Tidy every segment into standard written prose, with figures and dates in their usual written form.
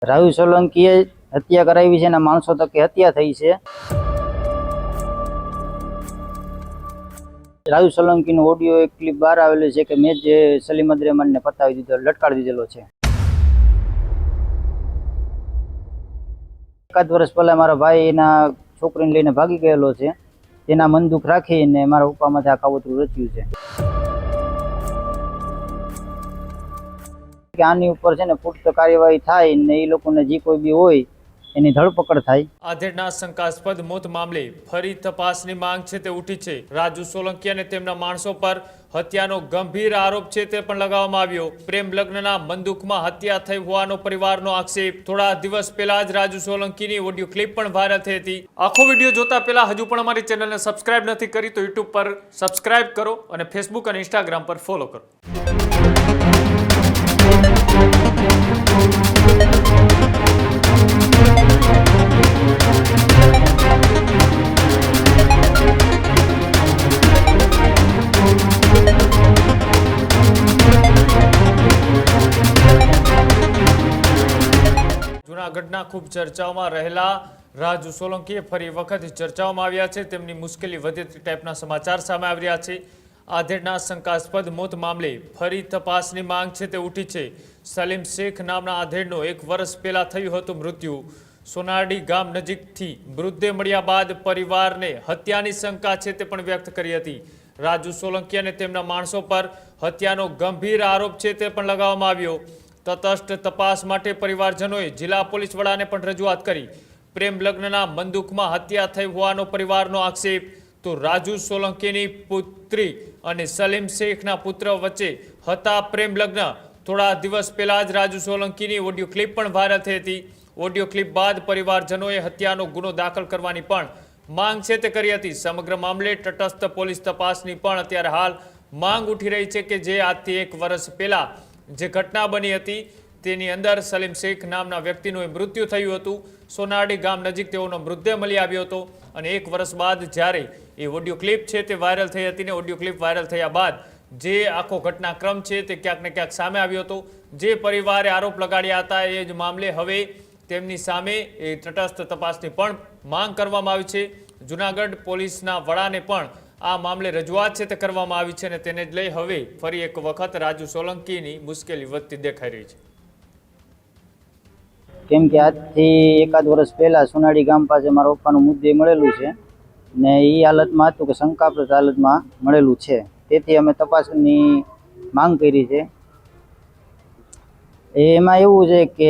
રાહુલ સોલંકીએ હત્યા કરાવી છે અને માણસો તકે હત્યા થઈ છે। રાહુલ સોલંકીનો ઓડિયો એક ક્લિપ બહાર આવેલો છે કે મેં જે સલીમ અબ્દુર્રહમાનને પતાવી દીધો, લટકાડી દીધેલો છે। એકાદ વર્ષ પહેલા મારા ભાઈ એના છોકરીને લઈને ભાગી ગયેલો છે, તેના મન દુઃખ રાખીને મારા પપ્પામાંથી આ કાવતરું રચ્યું છે કે આની ઉપર છે ને પુખ્ત કાર્યવાહી થાય ને એ લોકોને જે કોઈ બી હોય એની ધરપકડ થાય। આધેડના શંકાસ્પદ મોત મામલે ફરી તપાસની માંગ છે તે ઉઠી છે। રાજુ સોલંકી અને તેમના માણસો પર હત્યાનો ગંભીર આરોપ છે તે પણ લગાવવામાં આવ્યો। પ્રેમ લગ્નના બંદૂકમાં હત્યા થઈ હોવાનો પરિવારનો આક્ષેપ। થોડા દિવસ પહેલા જ રાજુ સોલંકીની ઓડિયો ક્લિપ પણ વાયરલ થઈ હતી। આખો વિડીયો જોતા પહેલા હજુ પણ અમારી ચેનલને સબસ્ક્રાઇબ નથી કરી તો યુટ્યુબ પર સબસ્ક્રાઇબ કરો અને ફેસબુક અને ઇન્સ્ટાગ્રામ પર ફોલો કરો। જૂનાગઢના ખૂબ ચર્ચાઓમાં રહેલા રાજુ સોલંકી ફરી વખત ચર્ચાઓમાં આવ્યા છે। તેમની મુશ્કેલી વધે તે ટાઈપના સમાચાર સામે આવી રહ્યા છે। આધેડના શંકાસ્પદ મોત મામલે ફરી તપાસની માંગ છે તે ઉઠી છે। સલીમ શેખ નામના આધેડનો 1 વર્ષ પહેલા થયું હતું મૃત્યુ। સોનારડી ગામ નજીકથી મૃતદેહ મળ્યા બાદ પરિવારને હત્યાની શંકા છે તે પણ વ્યક્ત કરી હતી। રાજુ સોલંકી અને તેમના માણસો પર હત્યાનો ગંભીર આરોપ છે તે પણ લગાવવામાં આવ્યો। તટસ્થ તપાસ માટે પરિવારજનોએ જિલ્લા પોલીસ વડાને પણ રજૂઆત કરી। પ્રેમ લગ્નના બંદૂકમાં હત્યા થઈ હોવાનો પરિવારનો આક્ષેપ। તો રાજુ સોલંકીની પુત્રી અને સલીમ શેખના પુત્ર વચ્ચે હતા પ્રેમ લગ્ન। થોડા દિવસ પહેલા જ રાજુ સોલંકીની ઓડિયો ક્લિપ પણ વાયરલ થઈ હતી। ઓડિયો ક્લિપ બાદ પરિવારજનોએ હત્યાનો ગુનો દાખલ કરવાની પણ માંગ છે તે કરી હતી। સમગ્ર મામલે તટસ્થ પોલીસ તપાસની પણ અત્યારે હાલ માંગ ઉઠી રહી છે કે જે આજથી 1 વર્ષ પહેલા જે ઘટના બની હતી તેની અંદર સલીમ શેખ નામના વ્યક્તિનું મૃત્યુ થયું હતું। સોનારડી ગામ નજીક તેઓનો મૃતદેહ મળી આવ્યો હતો અને 1 વર્ષ બાદ જ્યારે એ ઓડિયો ક્લિપ છે તે વાયરલ થઈ હતી ને ઓડિયો ક્લિપ વાયરલ થયા બાદ જે આખો ઘટનાક્રમ છે તે ક્યાંક ને ક્યાંક સામે આવ્યો હતો। જે પરિવારે આરોપ લગાડ્યા હતા એ જ મામલે હવે તેમની સામે એ તટસ્થ તપાસની પણ માંગ કરવામાં આવી છે। જૂનાગઢ પોલીસના વડાને પણ આ મામલે રજૂઆત છે તે કરવામાં આવી છે અને તેને જ લઈ હવે ફરી એક વખત રાજુ સોલંકીની મુશ્કેલી વધતી દેખાઈ રહી છે। કેમ કે આજથી એકાદ વર્ષ પહેલા સોનાડી ગામ પાસે મારા પપ્પાનું મૃતદેહ મળેલું છે ને એ હાલતમાં હતું કે શંકાસ્પદ હાલતમાં મળેલું છે, તેથી અમે તપાસની માંગ કરી છે। એમાં એવું છે કે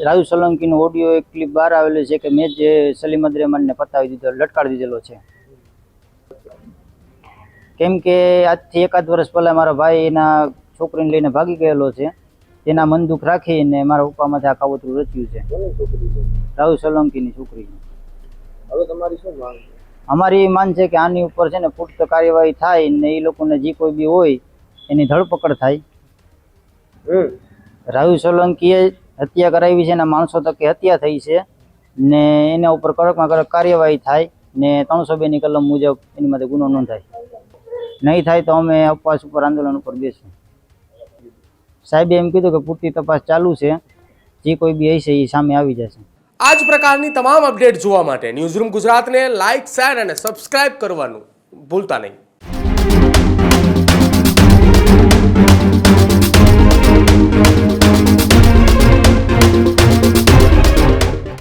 રાજુ સોલંકીનો ઓડિયો એક ક્લિપ બહાર આવેલો છે કે મેં જે સલીમ અબ્દુર્રહમાનને પતાવી દીધો, લટકાડી દીધેલો છે। કેમ કે આજથી એકાદ વર્ષ પહેલા મારા ભાઈ એના છોકરીને લઈને ભાગી ગયેલો છે, તેના મન દુઃખ રાખીને મારા પપ્પામાંથી આ કાવતરું રચ્યું છે। રાહુલ સોલંકીની છોકરી। હવે તમારી શું માંગ? અમારી માંગ છે કે આની ઉપર છે ને પુખ્ત કાર્યવાહી થાય ને એ લોકોને જે કોઈ બી હોય એની ધરપકડ થાય। રાહુલ સોલંકીએ હત્યા કરાવી છે અને માણસો તકે હત્યા થઈ છે ને એના ઉપર કડકમાં કડક કાર્યવાહી થાય ને 302 ની કલમ મુજબ એની માટે ગુનો નોંધાય। નહીં થાય તો અમે ઉપવાસ ઉપર આંદોલન ઉપર બેસું। સાહેબે એમ કીધું કે પૂરતી તપાસ ચાલુ છે, જે કોઈ બી હશે એ સામે આવી જશે। આ જ પ્રકારની તમામ અપડેટ જોવા માટે ન્યૂઝરૂમ ગુજરાતને લાઇક, શેર અને સબસ્ક્રાઇબ કરવાનું ભૂલતા નહીં।